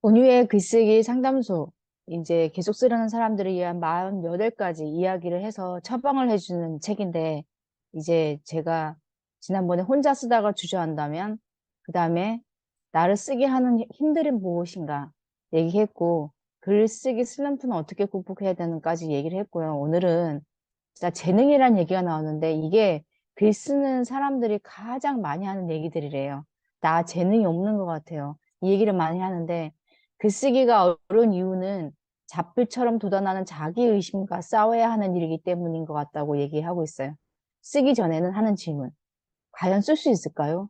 온유의 글쓰기 상담소, 이제 계속 쓰려는 사람들을 위한 48가지 이야기를 해서 처방을 해주는 책인데, 이제 제가 지난번에 혼자 쓰다가 주저한다면, 그 다음에 나를 쓰게 하는 힘들은 무엇인가 얘기했고, 글쓰기 슬럼프는 어떻게 극복해야 되는까지 얘기를 했고요. 오늘은 진짜 재능이란 얘기가 나오는데, 이게 글 쓰는 사람들이 가장 많이 하는 얘기들이래요. 나 재능이 없는 것 같아요. 이 얘기를 많이 하는데, 글쓰기가 어려운 이유는 잡불처럼 돋아나는 자기의심과 싸워야 하는 일이기 때문인 것 같다고 얘기하고 있어요. 쓰기 전에는 하는 질문. 과연 쓸 수 있을까요?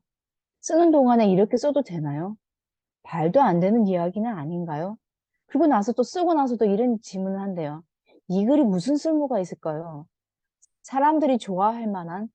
쓰는 동안에 이렇게 써도 되나요? 말도 안 되는 이야기는 아닌가요? 그리고 나서 또 쓰고 나서도 이런 질문을 한대요. 이 글이 무슨 쓸모가 있을까요? 사람들이 좋아할 만한,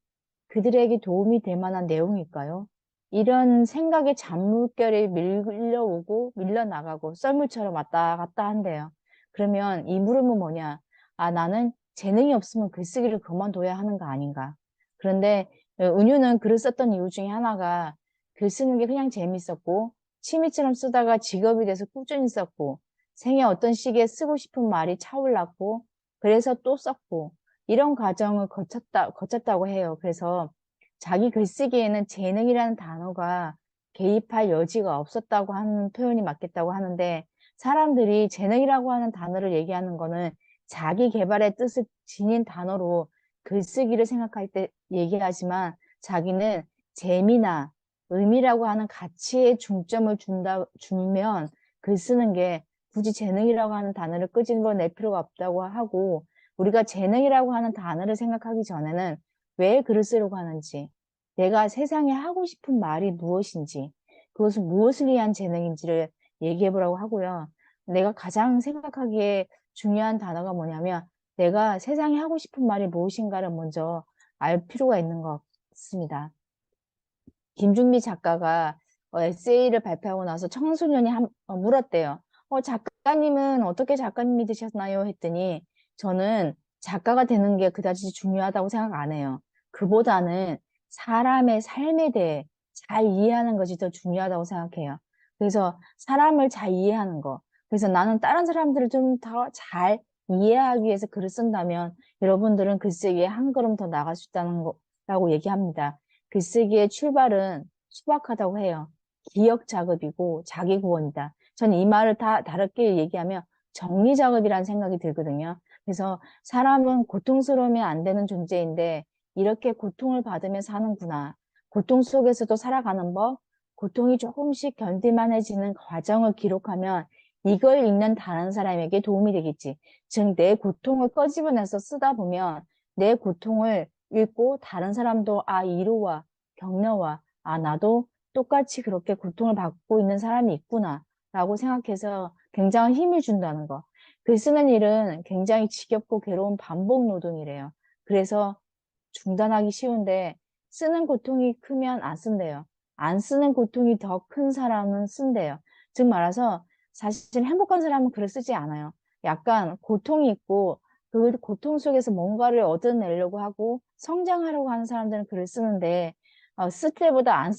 그들에게 도움이 될 만한 내용일까요? 이런 생각에 잔물결이 밀려오고 밀려나가고 썰물처럼 왔다 갔다 한대요. 그러면 이 물음은 뭐냐? 아, 나는 재능이 없으면 글쓰기를 그만둬야 하는 거 아닌가? 그런데 은유는 글을 썼던 이유 중에 하나가 글 쓰는 게 그냥 재밌었고 취미처럼 쓰다가 직업이 돼서 꾸준히 썼고 생애 어떤 시기에 쓰고 싶은 말이 차올랐고 그래서 또 썼고 이런 과정을 거쳤다고 해요. 그래서 자기 글쓰기에는 재능이라는 단어가 개입할 여지가 없었다고 하는 표현이 맞겠다고 하는데 사람들이 재능이라고 하는 단어를 얘기하는 거는 자기 개발의 뜻을 지닌 단어로 글쓰기를 생각할 때 얘기하지만 자기는 재미나 의미라고 하는 가치에 중점을 주면 글 쓰는 게 굳이 재능이라고 하는 단어를 끄집어낼 필요가 없다고 하고 우리가 재능이라고 하는 단어를 생각하기 전에는 왜 글을 쓰려고 하는지, 내가 세상에 하고 싶은 말이 무엇인지, 그것은 무엇을 위한 재능인지를 얘기해 보라고 하고요. 내가 가장 생각하기에 중요한 단어가 뭐냐면, 내가 세상에 하고 싶은 말이 무엇인가를 먼저 알 필요가 있는 것 같습니다. 김준미 작가가 에세이를 발표하고 나서 청소년이 물었대요. 작가님은 어떻게 작가님이 되셨나요? 했더니 저는 작가가 되는 게 그다지 중요하다고 생각 안 해요. 그보다는 사람의 삶에 대해 잘 이해하는 것이 더 중요하다고 생각해요. 그래서 사람을 잘 이해하는 거. 그래서 나는 다른 사람들을 좀 더 잘 이해하기 위해서 글을 쓴다면 여러분들은 글쓰기에 한 걸음 더 나갈 수 있다는 거라고 얘기합니다. 글쓰기의 출발은 수박하다고 해요. 기억 작업이고 자기 구원이다. 저는 이 말을 다 다르게 얘기하면 정리 작업이라는 생각이 들거든요. 그래서 사람은 고통스러우면 안 되는 존재인데 이렇게 고통을 받으며 사는구나. 고통 속에서도 살아가는 법, 고통이 조금씩 견딜만해지는 과정을 기록하면 이걸 읽는 다른 사람에게 도움이 되겠지. 즉, 내 고통을 꺼집어내서 쓰다 보면 내 고통을 읽고 다른 사람도 이루와 격려와 나도 똑같이 그렇게 고통을 받고 있는 사람이 있구나 라고 생각해서 굉장한 힘을 준다는 거. 글 쓰는 일은 굉장히 지겹고 괴로운 반복 노동이래요. 그래서 중단하기 쉬운데 쓰는 고통이 크면 안 쓴대요. 안 쓰는 고통이 더 큰 사람은 쓴대요. 즉 말해서 사실 행복한 사람은 글을 쓰지 않아요. 약간 고통이 있고 그 고통 속에서 뭔가를 얻어내려고 하고 성장하려고 하는 사람들은 글을 쓰는데 쓸 때보다 안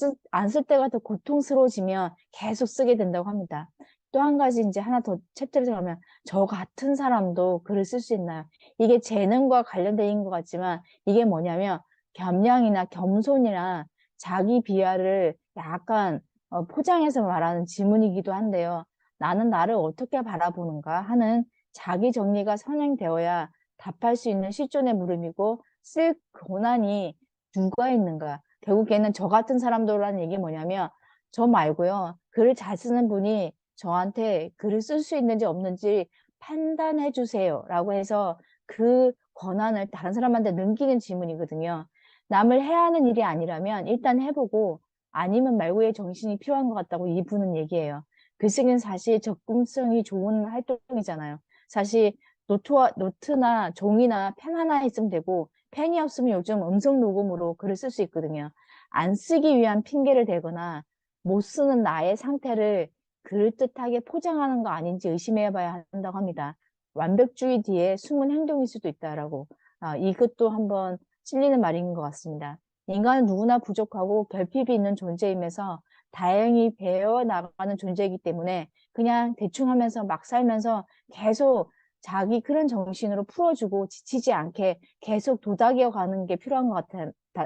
쓸 때가 더 고통스러워지면 계속 쓰게 된다고 합니다. 또 한 가지 이제 하나 더 챕터를 들어가면 저 같은 사람도 글을 쓸 수 있나요? 이게 재능과 관련된 것 같지만 이게 뭐냐면 겸양이나 겸손이나 자기 비하를 약간 포장해서 말하는 질문이기도 한데요. 나는 나를 어떻게 바라보는가 하는 자기 정리가 선행되어야 답할 수 있는 시점의 물음이고 쓸 권한이 누가 있는가? 결국에는 저 같은 사람들라는 얘기 뭐냐면 저 말고요. 글을 잘 쓰는 분이 저한테 글을 쓸 수 있는지 없는지 판단해 주세요. 라고 해서 그 권한을 다른 사람한테 넘기는 질문이거든요. 남을 해야 하는 일이 아니라면 일단 해보고 아니면 말고의 정신이 필요한 것 같다고 이분은 얘기해요. 글쓰기는 사실 접근성이 좋은 활동이잖아요. 사실 노트나 종이나 펜 하나 있으면 되고 펜이 없으면 요즘 음성 녹음으로 글을 쓸 수 있거든요. 안 쓰기 위한 핑계를 대거나 못 쓰는 나의 상태를 그럴듯하게 포장하는 거 아닌지 의심해 봐야 한다고 합니다. 완벽주의 뒤에 숨은 행동일 수도 있다라고. 이것도 한번 찔리는 말인 것 같습니다. 인간은 누구나 부족하고 결핍이 있는 존재임에서 다행히 배워나가는 존재이기 때문에 그냥 대충 하면서 막 살면서 계속 자기 그런 정신으로 풀어주고 지치지 않게 계속 도닥여 가는 게 필요한 것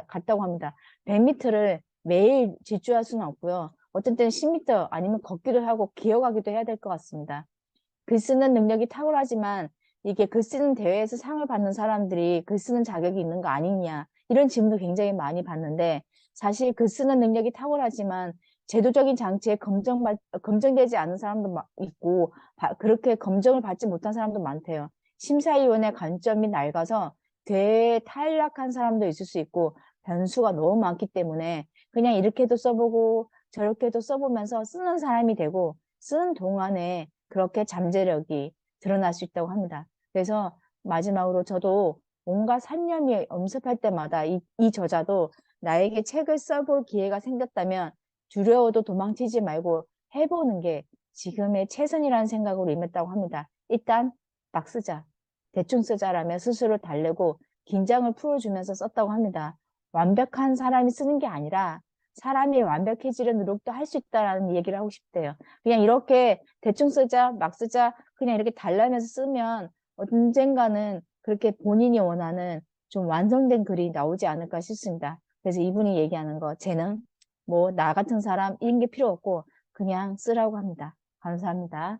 같다고 합니다. 100m를 매일 질주할 수는 없고요. 어떤 때는 10m 아니면 걷기도 하고 기어가기도 해야 될 것 같습니다. 글 쓰는 능력이 탁월하지만 이게 글 쓰는 대회에서 상을 받는 사람들이 글 쓰는 자격이 있는 거 아니냐 이런 질문도 굉장히 많이 받는데 사실 글 쓰는 능력이 탁월하지만 제도적인 장치에 검증되지 않은 사람도 있고 그렇게 검증을 받지 못한 사람도 많대요. 심사위원의 관점이 낡아서 대회에 탈락한 사람도 있을 수 있고 변수가 너무 많기 때문에 그냥 이렇게도 써보고 저렇게도 써보면서 쓰는 사람이 되고 쓰는 동안에 그렇게 잠재력이 드러날 수 있다고 합니다. 그래서 마지막으로 저도 온갖 산념이 엄습할 때마다 이 저자도 나에게 책을 써볼 기회가 생겼다면 두려워도 도망치지 말고 해보는 게 지금의 최선이라는 생각으로 임했다고 합니다. 일단 막 쓰자. 대충 쓰자라며 스스로 달래고 긴장을 풀어주면서 썼다고 합니다. 완벽한 사람이 쓰는 게 아니라 사람이 완벽해지는 노력도 할 수 있다라는 얘기를 하고 싶대요. 그냥 이렇게 대충 쓰자, 막 쓰자, 그냥 이렇게 달라면서 쓰면 언젠가는 그렇게 본인이 원하는 좀 완성된 글이 나오지 않을까 싶습니다. 그래서 이분이 얘기하는 거, 쟤는 뭐, 나 같은 사람, 이런 게 필요 없고, 그냥 쓰라고 합니다. 감사합니다.